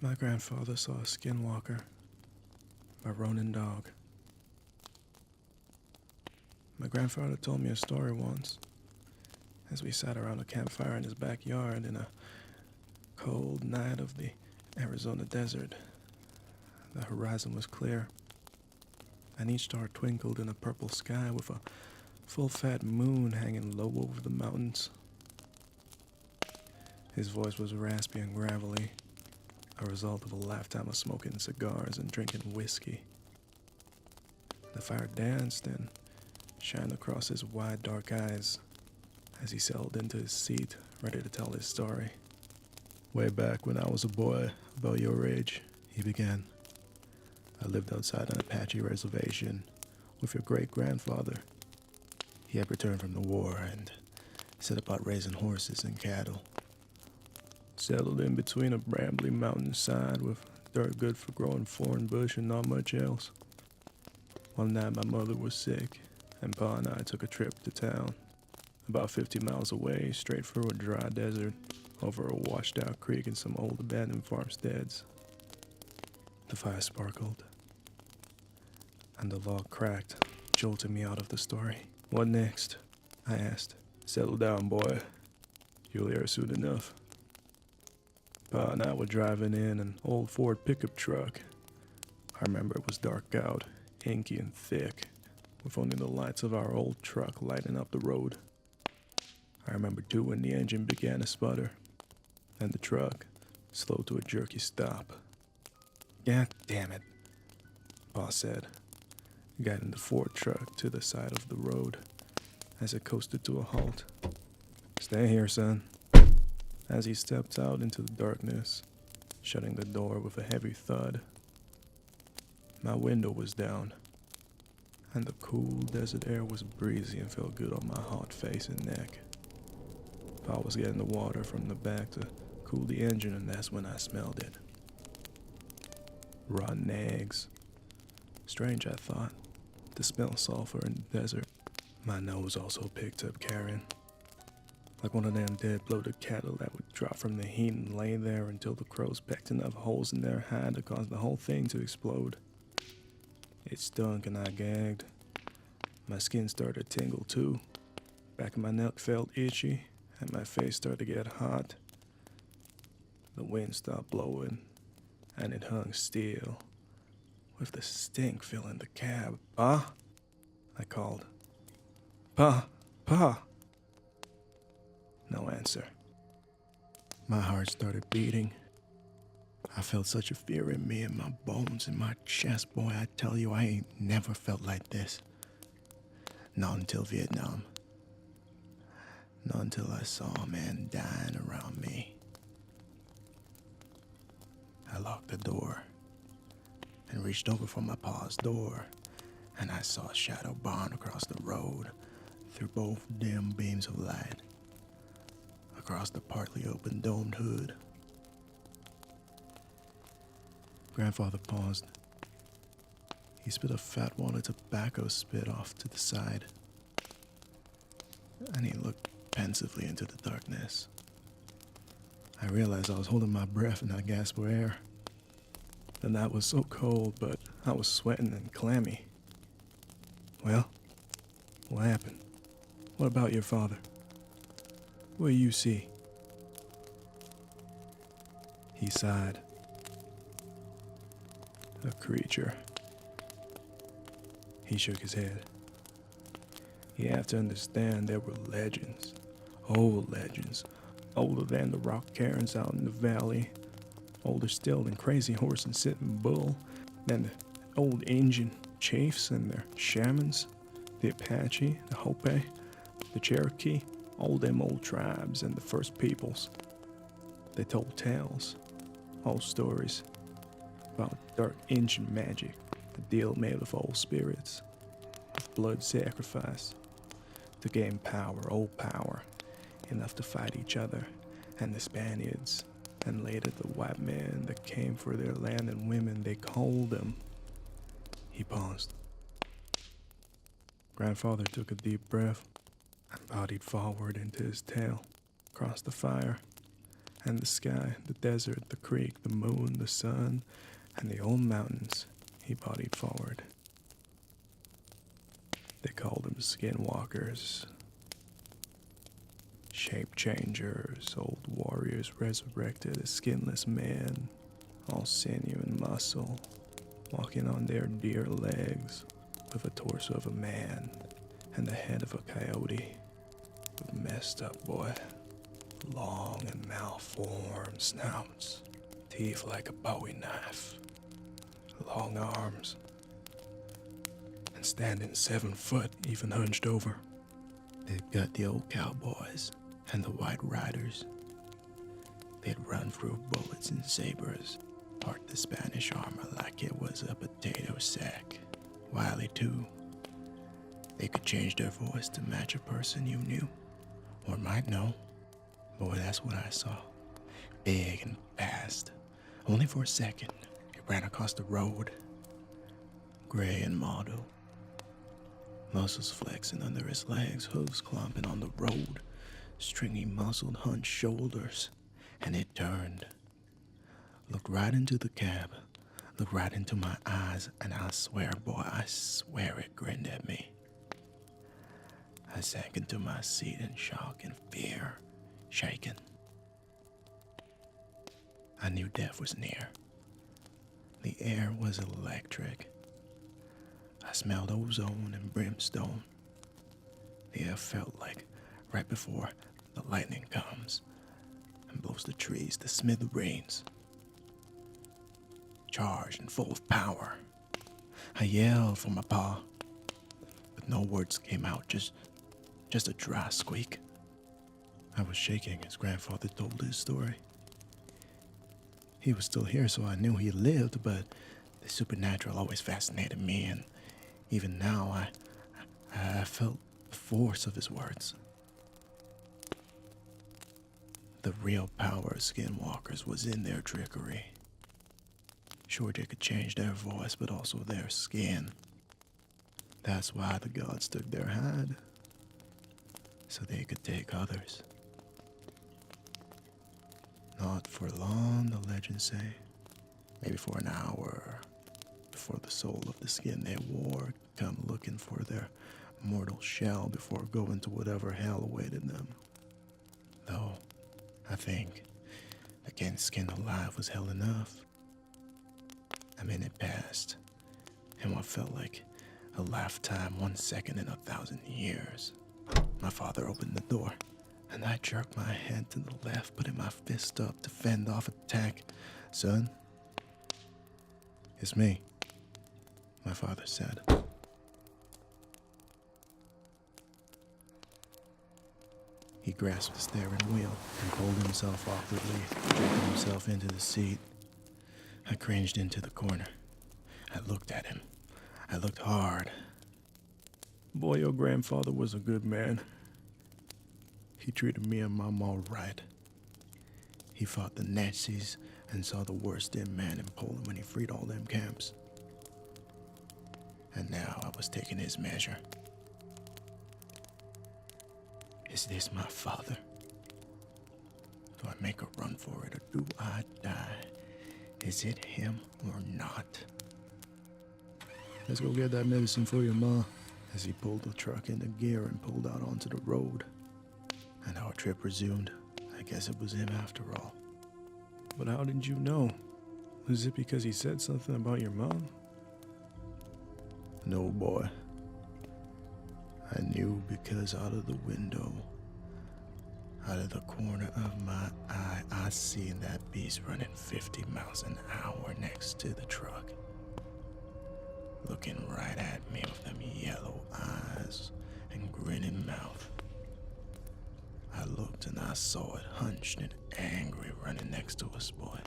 My grandfather saw a Skinwalker, a Ronin dog. My grandfather told me a story once, as we sat around a campfire in his backyard in a cold night of the Arizona desert. The horizon was clear, and each star twinkled in a purple sky with a full fat moon hanging low over the mountains. His voice was raspy and gravelly, a result of a lifetime of smoking cigars and drinking whiskey. The fire danced and shined across his wide dark eyes as he settled into his seat, ready to tell his story. Way back when I was a boy, about your age, he began, I lived outside an Apache reservation with your great-grandfather. He had returned from the war and set about raising horses and cattle. Settled in between a brambly mountainside with dirt good for growing thorn bush and not much else. One night my mother was sick, and Pa and I took a trip to town, about 50 miles away, straight through a dry desert, over a washed-out creek and some old abandoned farmsteads. The fire sparkled, and the log cracked, jolting me out of the story. What next? I asked. Settle down, boy. You'll hear soon enough. Pa and I were driving in an old Ford pickup truck. I remember it was dark out, inky and thick, with only the lights of our old truck lighting up the road. I remember too when the engine began to sputter, and the truck slowed to a jerky stop. God damn it, Pa said, guiding the Ford truck to the side of the road as it coasted to a halt. Stay here, son. As he stepped out into the darkness, shutting the door with a heavy thud. My window was down, and the cool desert air was breezy and felt good on my hot face and neck. Pa was getting the water from the back to cool the engine, and that's when I smelled it. Rotten eggs. Strange, I thought, to smell sulfur in the desert. My nose also picked up carrion. Like one of them dead bloated cattle that would drop from the heat and lay there until the crows pecked enough holes in their hide to cause the whole thing to explode. It stunk and I gagged. My skin started to tingle too. Back of my neck felt itchy and my face started to get hot. The wind stopped blowing and it hung still, with the stink filling the cab. Pa? I called. Pa! Pa! No answer. My heart started beating. I felt such a fear in me, in my bones, in my chest. Boy, I tell you, I ain't never felt like this. Not until Vietnam. Not until I saw a man dying around me. I locked the door and reached over for my pa's door, and I saw a shadow barn across the road through both dim beams of light. Across the partly open domed hood. Grandfather paused. He spit a fat wad of tobacco spit off to the side, and he looked pensively into the darkness. I realized I was holding my breath and I gasped for air. The night was so cold, but I was sweating and clammy. Well, what happened? What about your father? What do you see? He sighed. A creature. He shook his head. You have to understand there were legends. Old legends. Older than the rock cairns out in the valley. Older still than Crazy Horse and Sitting Bull. Than the old Indian chiefs and their shamans. The Apache, the Hopi, the Cherokee. All them old tribes and the first peoples. They told tales, old stories, about dark ancient magic, a deal made with old spirits, with blood sacrifice, to gain power, old power, enough to fight each other, and the Spaniards, and later the white men that came for their land and women, they called them. He paused. Grandfather took a deep breath and bodied forward into his tale, across the fire, And the sky, the desert, the creek, the moon, the sun, and the old mountains, he bodied forward. They called them skinwalkers. Shape changers, old warriors resurrected as skinless men, all sinew and muscle, walking on their deer legs, with a torso of a man and the head of a coyote, with messed up, boy, long and malformed snouts, teeth like a bowie knife, long arms, and standing 7 foot, even hunched over. They've got the old cowboys and the white riders. They'd run through bullets and sabers, part the Spanish armor like it was a potato sack. Wily too. They could change their voice to match a person you knew, or might know. Boy, that's what I saw. Big and fast. Only for a second, it ran across the road. Gray and mottled. Muscles flexing under his legs, hooves clomping on the road, stringy muscled hunched shoulders, and it turned. Looked right into the cab, looked right into my eyes, and I swear, boy, I swear it grinned at me. I sank into my seat in shock and fear, shaken. I knew death was near. The air was electric. I smelled ozone and brimstone. The air felt like right before the lightning comes and blows the trees to smithereens. Charged and full of power. I yelled for my pa, but no words came out, just a dry squeak. I was shaking as grandfather told his story. He was still here, so I knew he lived, but the supernatural always fascinated me, and even now I felt the force of his words. The real power of skinwalkers was in their trickery. Sure, they could change their voice, but also their skin. That's why the gods took their hide, so they could take others. Not for long, the legends say. Maybe for an hour, before the soul of the skin they wore come looking for their mortal shell before going to whatever hell awaited them. Though, I think, the getting skinned alive was hell enough. A minute passed, and what felt like a lifetime, 1 second in 1,000 years. My father opened the door, and I jerked my head to the left, putting my fist up to fend off attack. Son? It's me, my father said. He grasped the steering wheel and pulled himself awkwardly, jerking himself into the seat. I cringed into the corner. I looked at him. I looked hard. Boy, your grandfather was a good man. He treated me and Mom all right. He fought the Nazis and saw the worst in man in Poland when he freed all them camps. And now I was taking his measure. Is this my father? Do I make a run for it or do I die? Is it him or not? Let's go get that medicine for your ma. As he pulled the truck into gear and pulled out onto the road. And our trip resumed. I guess it was him after all. But how did you know? Was it because he said something about your mom? No, boy. I knew because out of the window, out of the corner of my eye, I seen that beast running 50 miles an hour next to the truck. Looking right at me with them yellow eyes and grinning mouth. I looked and I saw it hunched and angry running next to us, boy.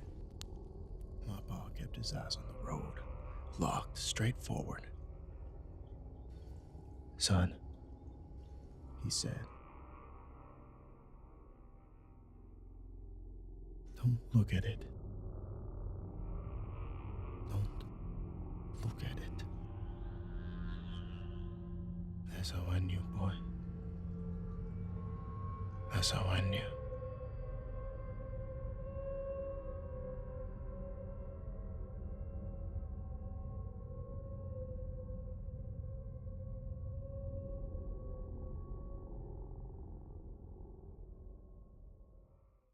My pa kept his eyes on the road, locked straight forward. Son, he said, don't look at it. Don't look at it. That's how I knew, boy. That's how I knew.